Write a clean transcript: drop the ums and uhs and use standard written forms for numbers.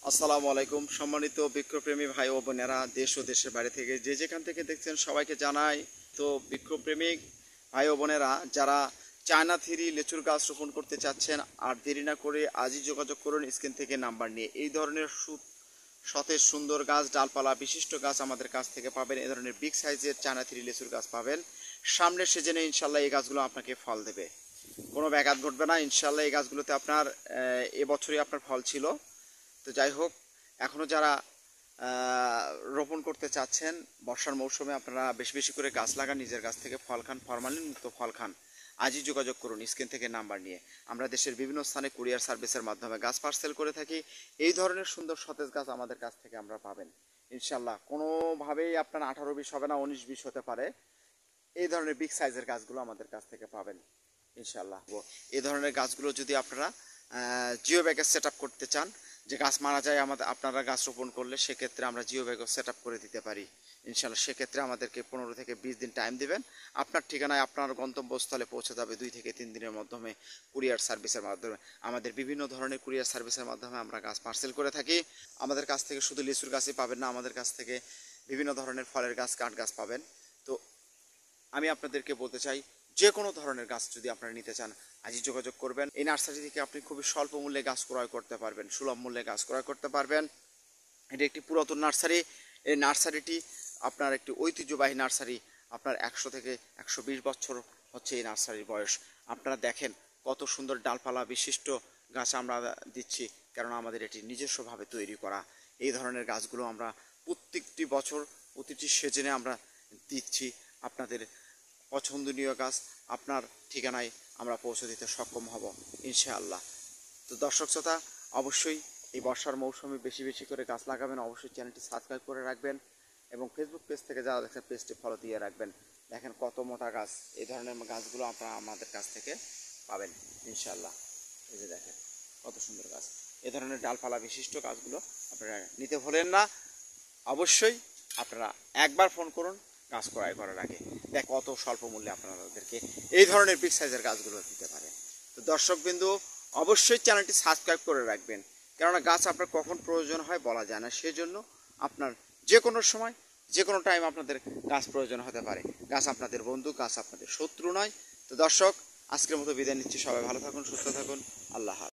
আসসালামু আলাইকুম সম্মানিত বৃক্ষপ্রেমী ভাই ও বোনেরা, দেশ ও দেশের বাইরে থেকে যে যেখান থেকে দেখছেন সবাইকে জানাই। তো বৃক্ষপ্রেমিক ভাই ও বোনেরা, যারা চায়না থ্রি লেচুর গাছ রোপণ করতে চাচ্ছেন, আর দেরি না করে আজই যোগাযোগ করুন স্ক্রিন থেকে নাম্বার নিয়ে। এই ধরনের সতেজ সুন্দর গাছ, ডালপালা বিশিষ্ট গাছ আমাদের কাছ থেকে পাবেন। এই ধরনের বিগ সাইজের চায়না থ্রি লেচুর গাছ পাবেন। সামনের সিজনে ইনশাল্লাহ এই গাছগুলো আপনাকে ফল দেবে, কোনো ব্যাঘাত ঘটবে না ইনশাল্লাহ। এই গাছগুলোতে আপনার এবছরই আপনার ফল ছিল। তো যাই হোক, এখনও যারা রোপণ করতে চাচ্ছেন, বর্ষার মৌসুমে আপনারা বেশি বেশি করে গাছ লাগান, নিজের গাছ থেকে ফল খান, ফরমালিন মুক্ত ফল খান। আজই যোগাযোগ করুন স্ক্রিন থেকে নাম্বার নিয়ে। আমরা দেশের বিভিন্ন স্থানে কুরিয়ার সার্ভিসের মাধ্যমে গাছ পার্সেল করে থাকি। এই ধরনের সুন্দর সতেজ গাছ আমাদের কাছ থেকে আমরা পাবেন ইনশাল্লাহ। কোনোভাবেই আপনার 18-20 হবে না, 19-20 হতে পারে। এই ধরনের বিগ সাইজের গাছগুলো আমাদের কাছ থেকে পাবেন ইনশাল্লাহ। এই ধরনের গাছগুলো যদি আপনারা জিও ব্যাগে সেট আপ করতে চান, যে গাছ মারা যায় আপনারা গাছ রোপণ করলে, সেক্ষেত্রে আমরা জিও ব্যাগও সেট আপ করে দিতে পারি ইনশাল্লাহ। সেক্ষেত্রে আমাদেরকে 15 থেকে 20 দিন টাইম দেবেন। আপনার ঠিকানায় আপনার গন্তব্যস্থলে পৌঁছে যাবে 2 থেকে 3 দিনের মাধ্যমে, কুরিয়ার সার্ভিসের মাধ্যমে। আমাদের বিভিন্ন ধরনের কুরিয়ার সার্ভিসের মাধ্যমে আমরা গাছ পার্সেল করে থাকি। আমাদের কাছ থেকে শুধু লিচুর গাছই পাবেন না, আমাদের কাছ থেকে বিভিন্ন ধরনের ফলের গাছ, কাঠ গাছ পাবেন। তো আমি আপনাদেরকে বলতে চাই, যে কোনো ধরনের গাছ যদি আপনারা নিতে চান, আজই যোগাযোগ করবেন। এই নার্সারি থেকে আপনি খুবই স্বল্প মূল্যে গাছ ক্রয় করতে পারবেন, সুলভ মূল্যে গাছ ক্রয় করতে পারবেন। এটি একটি পুরাতন নার্সারি। এই নার্সারিটি আপনার একটি ঐতিহ্যবাহী নার্সারি। আপনার 100 থেকে 120 বছর হচ্ছে এই নার্সারির বয়স। আপনারা দেখেন কত সুন্দর ডালপালা বিশিষ্ট গাছ আমরা দিচ্ছি, কেননা আমাদের এটি নিজস্বভাবে তৈরি করা। এই ধরনের গাছগুলো আমরা প্রত্যেকটি বছর প্রতিটি সিজনে আমরা দিচ্ছি। আপনাদের পছন্দনীয় গাছ আপনার ঠিকানায় আমরা পৌঁছে দিতে সক্ষম হব ইনশাআল্লাহ। তো দর্শক শ্রোতা, অবশ্যই এই বর্ষার মৌসুমে বেশি বেশি করে গাছ লাগাবেন। অবশ্যই চ্যানেলটি সাবস্ক্রাইব করে রাখবেন এবং ফেসবুক পেজ থেকে যারা দেখছেন পেজটি ফলো দিয়ে রাখবেন। দেখেন কত মোটা গাছ, এই ধরনের গাছগুলো আপনারা আমাদের কাছ থেকে পাবেন ইনশাআল্লাহ। এই যে দেখেন কত সুন্দর গাছ। এ ধরনের ডালপালা বিশিষ্ট গাছগুলো আপনারা নিতে ভুলেন না। অবশ্যই আপনারা একবার ফোন করুন গাছ ক্রয় করার আগে। দেখ কত স্বল্প মূল্যে আপনাদেরকে এই ধরনের বিগ সাইজের গাছগুলো দিতে পারে। তো দর্শকবিন্দু, অবশ্যই চ্যানেলটি সাবস্ক্রাইব করে রাখবেন, কেননা গাছ আপনার কখন প্রয়োজন হয় বলা যায় না। সেজন্য আপনার যে কোনো সময় যে কোনো টাইম আপনাদের গাছ প্রয়োজন হতে পারে। গাছ আপনাদের বন্ধু, গাছ আপনাদের শত্রু নয়। তো দর্শক, আজকের মতো বিদায় নিচ্ছি। সবাই ভালো থাকুন, সুস্থ থাকুন। আল্লাহ হাফেজ।